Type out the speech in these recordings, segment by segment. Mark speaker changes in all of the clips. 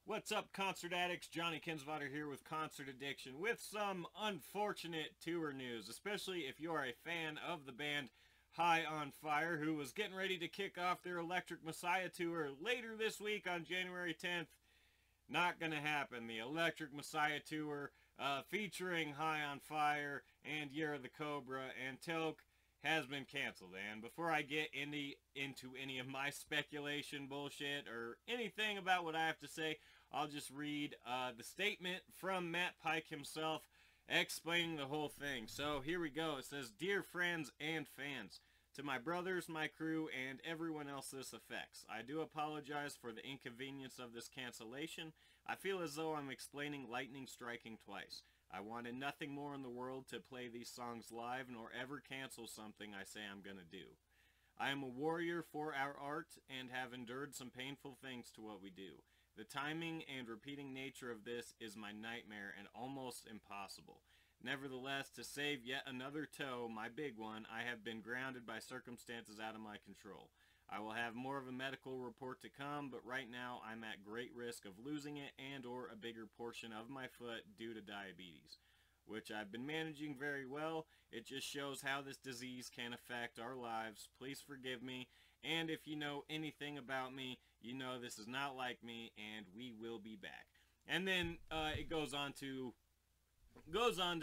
Speaker 1: What's up, concert addicts? Johnny Kinsvater here with Concert Addiction with some unfortunate tour news, especially if you are a fan of the band High on Fire, who was getting ready to kick off their Electric Messiah tour later this week on January 10th. Not gonna happen. The Electric Messiah tour featuring High on Fire and Year of the Cobra and Toke has been canceled. And before I get into any of my speculation bullshit or anything about what I have to say, I'll just read the statement from Matt Pike himself explaining the whole thing. So here we go. It says, "Dear friends and fans, to my brothers, my crew, and everyone else this affects, I do apologize for the inconvenience of this cancellation. I feel as though I'm explaining lightning striking twice. I wanted nothing more in the world to play these songs live, nor ever cancel something I say I'm going to do. I am a warrior for our art and have endured some painful things to what we do. The timing and repeating nature of this is my nightmare and almost impossible. Nevertheless, to save yet another toe, my big one, I have been grounded by circumstances out of my control. I will have more of a medical report to come, but right now I'm at great risk of losing it and or a bigger portion of my foot due to diabetes, which I've been managing very well. It just shows how this disease can affect our lives. Please forgive me, and if you know anything about me, you know this is not like me, and we will be back." And then it goes on to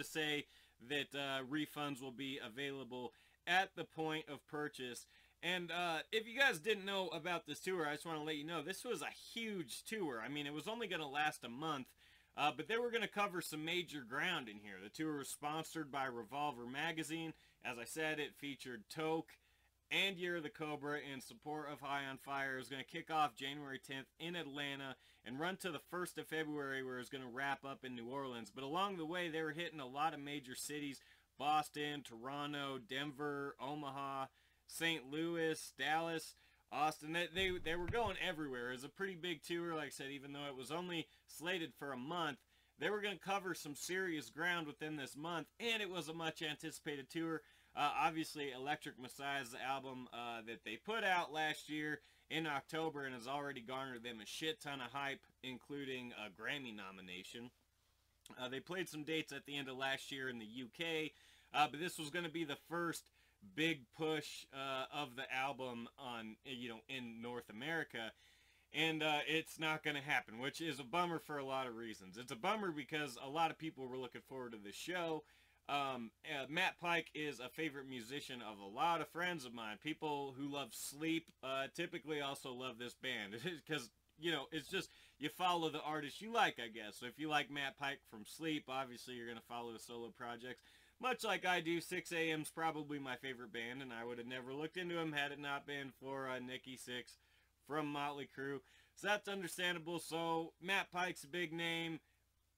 Speaker 1: say that refunds will be available at the point of purchase. And if you guys didn't know about this tour, I just want to let you know this was a huge tour. I mean, it was only going to last a month, but they were going to cover some major ground in here. The tour was sponsored by Revolver Magazine. As I said, it featured Toke and Year of the Cobra in support of High on Fire. It was going to kick off January 10th in Atlanta and run to the 1st of February, where it was going to wrap up in New Orleans. But along the way, they were hitting a lot of major cities: Boston, Toronto, Denver, Omaha, St. Louis, Dallas, Austin. They were going everywhere. It was a pretty big tour, like I said, even though it was only slated for a month. They were going to cover some serious ground within this month, and it was a much anticipated tour. Obviously, Electric Messiah's album that they put out last year in October and has already garnered them a shit ton of hype, including a Grammy nomination. They played some dates at the end of last year in the UK, but this was going to be the first big push of the album on, in North America. And it's not going to happen, which is a bummer for a lot of reasons. It's a bummer because a lot of people were looking forward to the show. Matt Pike is a favorite musician of a lot of friends of mine. People who love Sleep typically also love this band because, it's just you follow the artist you like, I guess. So if you like Matt Pike from Sleep, obviously you're going to follow the solo projects. Much like I do, 6AM's probably my favorite band, and I would have never looked into him had it not been for Nikki Sixx from Motley Crue. So that's understandable. So Matt Pike's a big name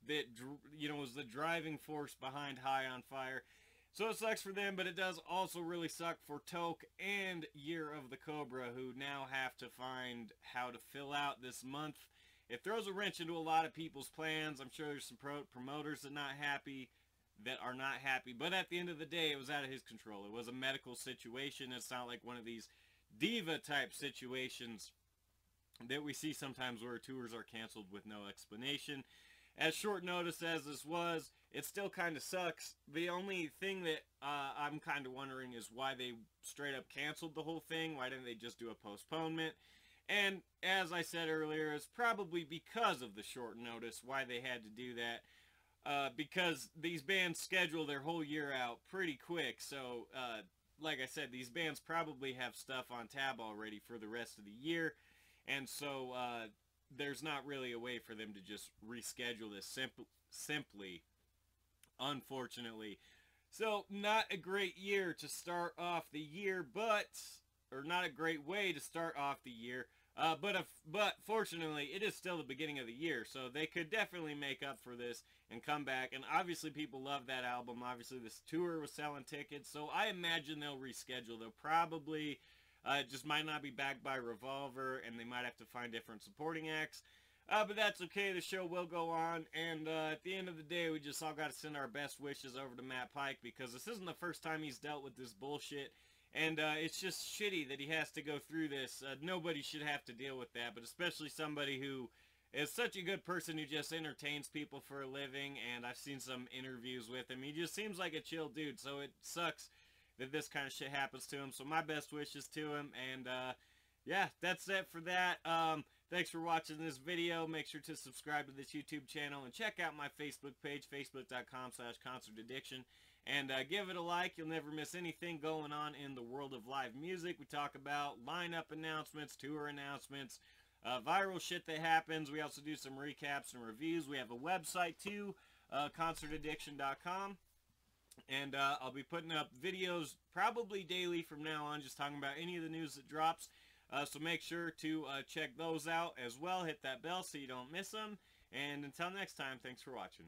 Speaker 1: that, was the driving force behind High on Fire. So it sucks for them, but it does also really suck for Toke and Year of the Cobra, who now have to find how to fill out this month. It throws a wrench into a lot of people's plans. I'm sure there's some promoters that are not happy, but at the end of the day, it was out of his control. It was a medical situation. It's not like one of these diva type situations that we see sometimes where tours are canceled with no explanation. As short notice as this was, it still kind of sucks. The only thing that I'm kind of wondering is why they straight up canceled the whole thing. Why didn't they just do a postponement? And as I said earlier, it's probably because of the short notice why they had to do that. Because these bands schedule their whole year out pretty quick. So, like I said, these bands probably have stuff on tab already for the rest of the year. And so, there's not really a way for them to just reschedule this simply, unfortunately. So, not a great year to start off the year, or not a great way to start off the year. But fortunately, it is still the beginning of the year, so they could definitely make up for this and come back. And obviously, people love that album. Obviously, this tour was selling tickets, so I imagine they'll reschedule. They'll probably just might not be backed by Revolver, and they might have to find different supporting acts. But that's okay. The show will go on, and at the end of the day, we just all got to send our best wishes over to Matt Pike, because this isn't the first time he's dealt with this bullshit. And it's just shitty that he has to go through this. Nobody should have to deal with that, but especially somebody who is such a good person who just entertains people for a living, and I've seen some interviews with him. He just seems like a chill dude, so it sucks that this kind of shit happens to him. So my best wishes to him, and yeah, that's it for that. Thanks for watching this video. Make sure to subscribe to this YouTube channel and check out my Facebook page, facebook.com/concertaddiction. And give it a like. You'll never miss anything going on in the world of live music. We talk about lineup announcements, tour announcements, viral shit that happens. We also do some recaps and reviews. We have a website too, concertaddiction.com. And I'll be putting up videos probably daily from now on, just talking about any of the news that drops. So make sure to check those out as well. Hit that bell so you don't miss them. And until next time, thanks for watching.